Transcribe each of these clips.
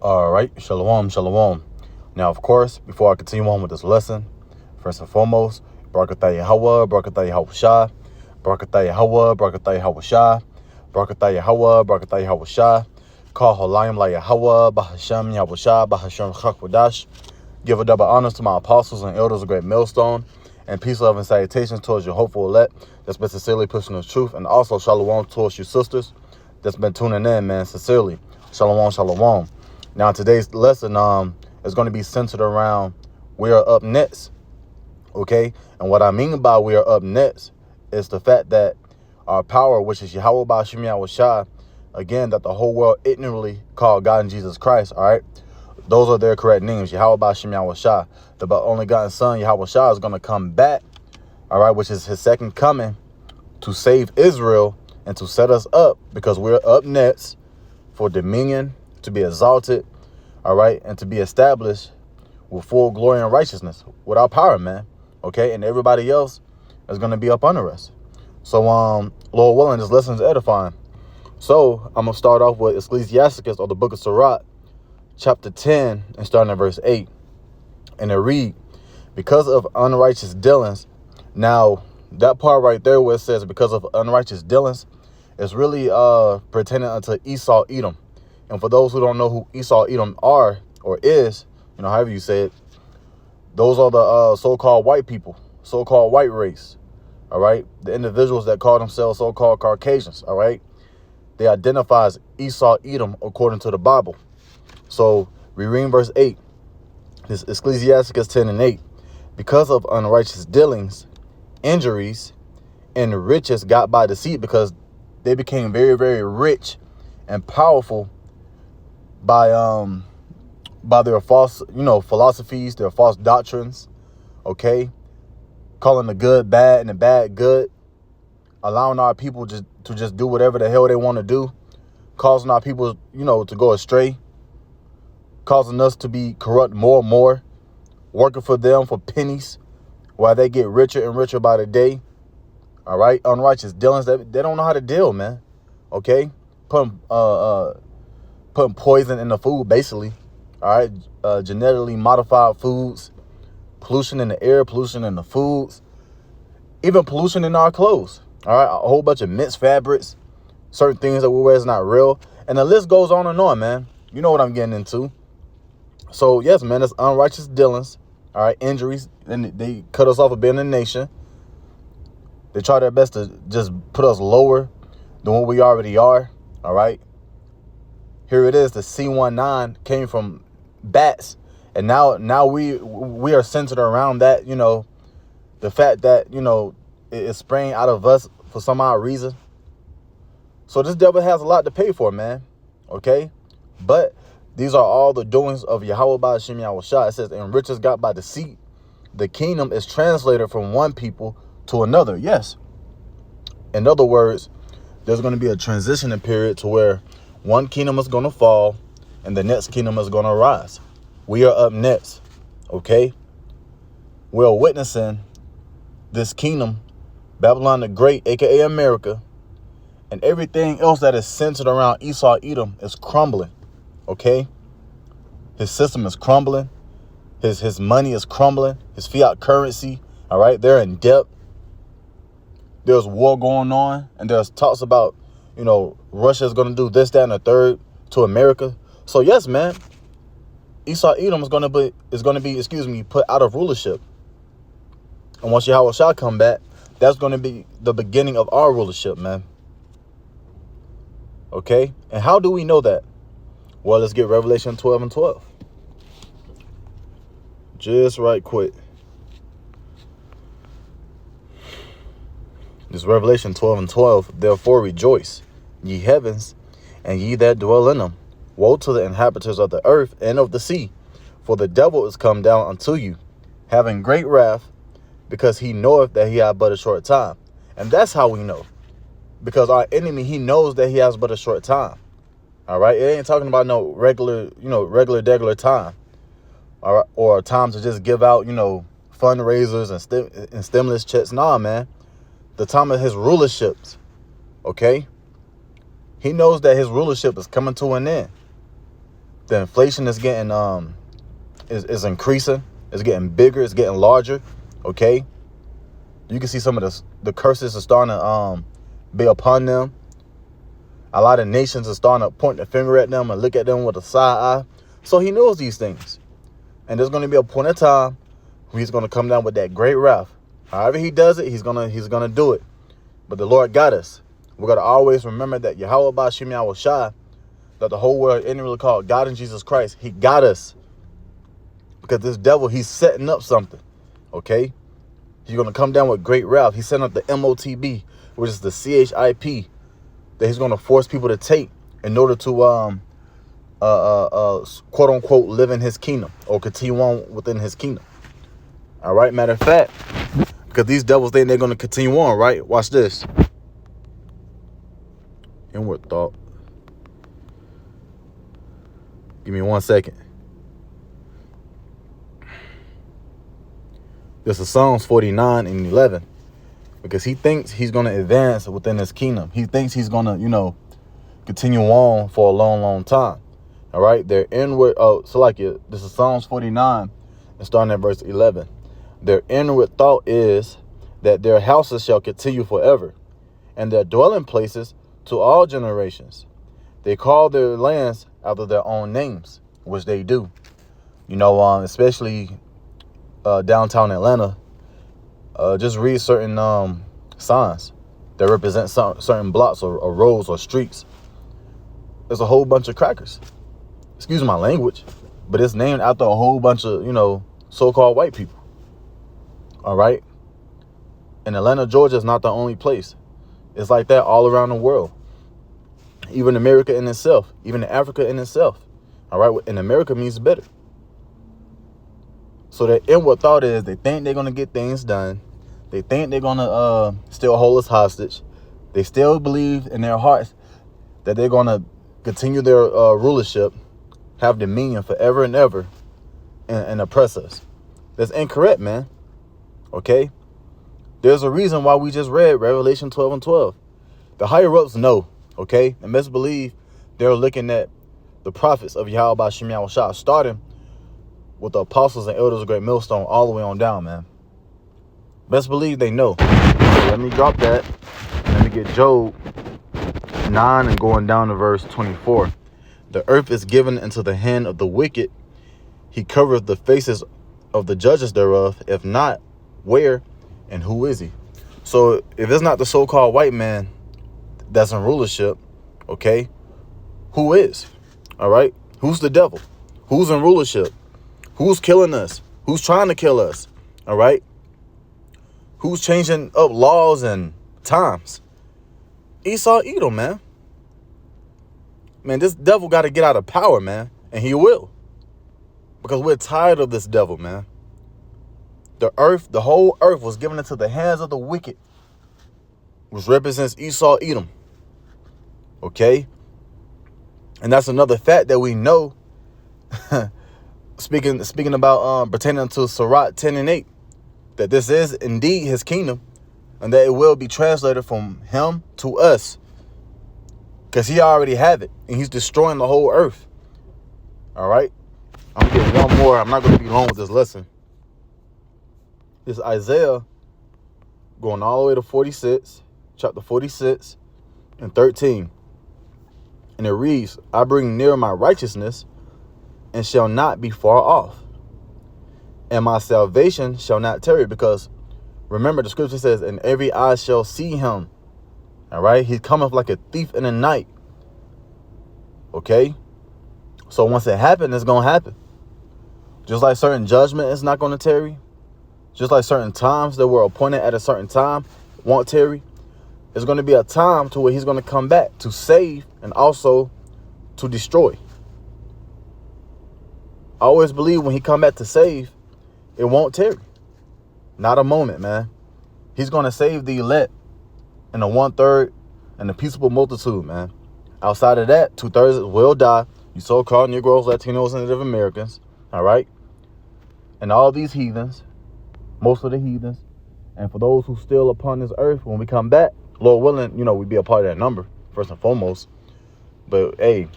All right, shalom, shalom. Now, of course, before I continue on with this lesson, first and foremost, Barakatah Yahweh, Barakatah Yahweh Shah, Barakatah Yahweh, Barakatah Yahweh Shah, Barakatah Yahweh, Barakatah Yahweh Shah, Call Halayim La Yahweh, Bahashem Yahweh Shah, Bahashem Chakwadash. Give a double honors to my apostles and elders of Great Millstone, and peace, love, and salutations towards your hopeful elect that's been sincerely pushing the truth, and also shalom towards you sisters that's been tuning in, man, sincerely. Shalom, shalom. Now, today's lesson is going to be centered around we are up next, okay? And what I mean by we are up next is the fact that our power, which is Yahweh Ba'Shem Yahweh Shah, again, that the whole world ignorantly called God and Jesus Christ, all right? Those are their correct names, Yahweh Ba'Shem Yahweh Shah. The only begotten Son, Yahweh Shah, is going to come back, all right, which is his second coming to save Israel and to set us up because we're up next for dominion, to be exalted, all right, and to be established with full glory and righteousness, with our power, man, okay? And everybody else is going to be up under us. So, Lord willing, this lesson is edifying. So, I'm going to start off with Ecclesiasticus, or the book of Sirach, chapter 10, and starting at verse 8. And it read, because of unrighteous dealings. Now, that part right there where it says because of unrighteous dealings is really pertaining unto Esau, Edom. And for those who don't know who Esau, Edom are or is, however you say it, those are the so-called white people, so-called white race, all right? The individuals that call themselves so-called Caucasians, all right? They identify as Esau, Edom according to the Bible. So we read verse 8, this Ecclesiasticus 10 and 8. Because of unrighteous dealings, injuries, and riches got by deceit, because they became very, very rich and powerful by their false, philosophies, their false doctrines, okay? Calling the good bad and the bad good, allowing our people to just do whatever the hell they want to do, causing our people, to go astray, causing us to be corrupt more and more, working for them for pennies while they get richer and richer by the day, all right? Unrighteous dealings, they don't know how to deal, man, okay? Putting poison in the food, basically, all right? Genetically modified foods, pollution in the air, pollution in the foods, even pollution in our clothes, all right? A whole bunch of mixed fabrics, certain things that we wear is not real, and the list goes on and on, man. You know what I'm getting into. So, yes, man, it's unrighteous dealings, all right? Injuries, and they cut us off of being a nation. They try their best to just put us lower than what we already are, all right? Here it is, the C-19 came from bats, and now we are centered around that, the fact that, it is spraying out of us for some odd reason. So this devil has a lot to pay for, man, okay? But these are all the doings of Yahweh Ba'Shem Yahweh Shah. It says, and riches got by deceit. The kingdom is translated from one people to another. Yes. In other words, there's going to be a transitioning period to where one kingdom is going to fall and the next kingdom is going to rise. We are up next, okay? We're witnessing this kingdom, Babylon the Great, a.k.a. America, and everything else that is centered around Esau, Edom is crumbling, okay? His system is crumbling. His money is crumbling. His fiat currency, all right? They're in debt. There's war going on, and there's talks about, Russia is going to do this, that, and the third to America. So yes, man, Esau Edom is going to be put out of rulership. And once Yahweh shall come back, that's going to be the beginning of our rulership, man. Okay? And how do we know that? Well, let's get Revelation 12 and 12. Just right quick. This Revelation 12 and 12. Therefore rejoice, ye heavens, and ye that dwell in them. Woe to the inhabitants of the earth and of the sea, for the devil is come down unto you, having great wrath, because he knoweth that he hath but a short time. And that's how we know. Because our enemy, he knows that he has but a short time. All right? It ain't talking about no regular time. All right? Or time to just give out, fundraisers and stimulus checks. Nah, man. The time of his rulerships. Okay? He knows that his rulership is coming to an end. The inflation is getting is increasing. It's getting bigger. It's getting larger. Okay. You can see some of the curses are starting to be upon them. A lot of nations are starting to point the finger at them and look at them with a side eye. So he knows these things. And there's going to be a point in time where he's going to come down with that great wrath. However he does it, he's gonna do it. But the Lord got us. We got to always remember that Yahweh Ba'Shem Yahweh Shai, that the whole world inwardly called God in Jesus Christ, he got us. Because this devil, he's setting up something. Okay? He's going to come down with great wrath. He's setting up the MOTB, which is the CHIP, that he's going to force people to take in order to quote unquote live in his kingdom or continue on within his kingdom. All right, matter of fact, because these devils think they're going to continue on, right? Watch this. Inward thought. Give me 1 second. This is Psalms 49 and 11. Because he thinks he's going to advance within his kingdom. He thinks he's going to, continue on for a long, long time. All right. Their inward. This is Psalms 49 and starting at verse 11. Their inward thought is that their houses shall continue forever, and their dwelling places to all generations. They call their lands after their own names, which they do. Especially downtown Atlanta. Just read certain signs that represent certain blocks or roads or streets. There's a whole bunch of crackers. Excuse my language, but it's named after a whole bunch of, so-called white people. All right. And Atlanta, Georgia is not the only place. It's like that all around the world. Even America in itself, even Africa in itself. All right. And America means better. So their inward thought is they think they're going to get things done. They think they're going to still hold us hostage. They still believe in their hearts that they're going to continue their rulership, have dominion forever and ever, and oppress us. That's incorrect, man. Okay? There's a reason why we just read Revelation 12 and 12. The higher ups know, okay? And best believe they're looking at the prophets of Yahweh Ba'Shem Yahweh Shai, starting with the apostles and elders of Great Millstone all the way on down, man. Best believe they know. So let me drop that. Let me get Job 9 and going down to verse 24. The earth is given into the hand of the wicked. He covereth the faces of the judges thereof. If not, where and who is he? So if it's not the so-called white man that's in rulership, okay, who is? All right? Who's the devil? Who's in rulership? Who's killing us? Who's trying to kill us? All right? Who's changing up laws and times? Esau Edom, man. Man, this devil got to get out of power, man. And he will. Because we're tired of this devil, man. The whole earth was given into the hands of the wicked, which represents Esau Edom. Okay? And that's another fact that we know. Speaking about pertaining to Sirach 10 and 8, that this is indeed his kingdom, and that it will be translated from him to us, because he already have it, and he's destroying the whole earth. All right, I'm gonna get one more. I'm not gonna be long with this lesson. This Isaiah, going all the way to 46, chapter 46 and 13, and it reads, "I bring near my righteousness, and shall not be far off, and my salvation shall not tarry." Because remember, the scripture says, "And every eye shall see him." All right, he cometh like a thief in the night. Okay, so once it happens, it's gonna happen. Just like certain judgment is not gonna tarry, just like certain times that were appointed at a certain time won't tarry. There's gonna be a time to where he's gonna come back to save and also to destroy. I always believe when he come back to save, it won't tarry. Not a moment, man. He's going to save the elect and the 1/3 and the peaceable multitude, man. Outside of that, 2/3 will die. You so-called Negroes, Latinos, and Native Americans. All right. And all these heathens, most of the heathens, and for those who still upon this earth, when we come back, Lord willing, we be a part of that number, first and foremost. But hey,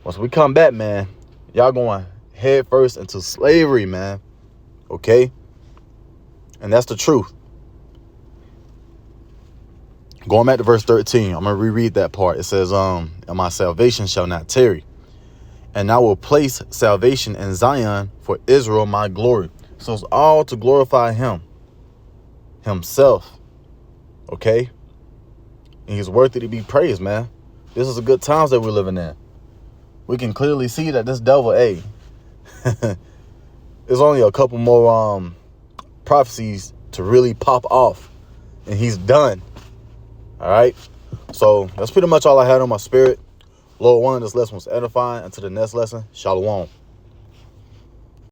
once we come back, man, Y'all going head first into slavery, man. Okay? And that's the truth. Going back to verse 13, I'm going to reread that part. It says, and my salvation shall not tarry. And I will place salvation in Zion for Israel, my glory. So it's all to glorify him, himself. Okay? And he's worthy to be praised, man. This is a good times that we're living in. We can clearly see that this devil, there's only a couple more prophecies to really pop off. And he's done. All right? So that's pretty much all I had on my spirit. Lord willing, this lesson was edifying. Until the next lesson, shalom.